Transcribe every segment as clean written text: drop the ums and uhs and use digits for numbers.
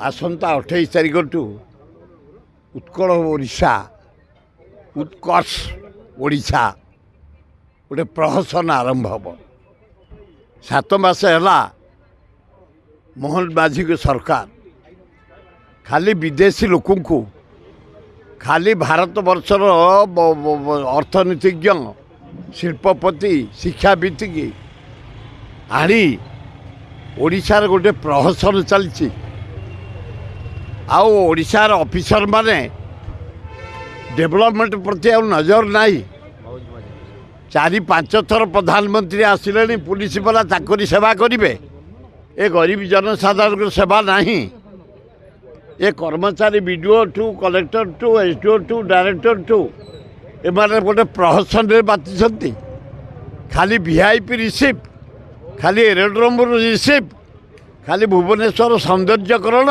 आसंता 28 तारिख टू उत्कल ओडिशा उत्कर्ष ओडिशा गोटे प्रहसन आरंभ हम 7 मास है मोहन माझी को सरकार खाली विदेशी लोक खाली भारत वर्षर अर्थनीतिज्ञ शिल्पपति शिक्षाविद की आनी ओडिशार गोटे प्रहसन चलती ओडिशार ऑफिसर माने डेवलपमेंट प्रति नजर नहीं 4-5 थर प्रधानमंत्री आसिले पुलिस वाला चाकरी सेवा करेंगे ए गरीब जनसाधारण सेवा नहीं ए कर्मचारी BDO to collector to SDO to director to एमाने गोटे प्रहसन बाति खाली वीआईपी रिसीप्ट खाली एरोड्रोम रिसीप्ट खाली भुवनेश्वर सौंदर्यकरण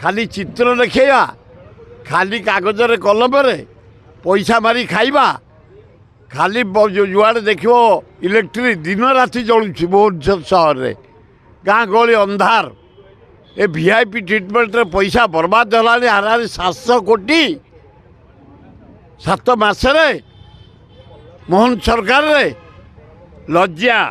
खाली चित्र देखा खाली कागज कलम पैसा मारी खाइबा खाली जुआड़े देख इलेक्ट्रिक दिन राति जलुची भुवनेश्वर सहर में गाँ गली अंधार ए वीआईपी ट्रिटमेंट रे पैसा बर्बाद होलानी हारारी 700 कोटी 7 मासरे मोहन सरकार रे लज्जा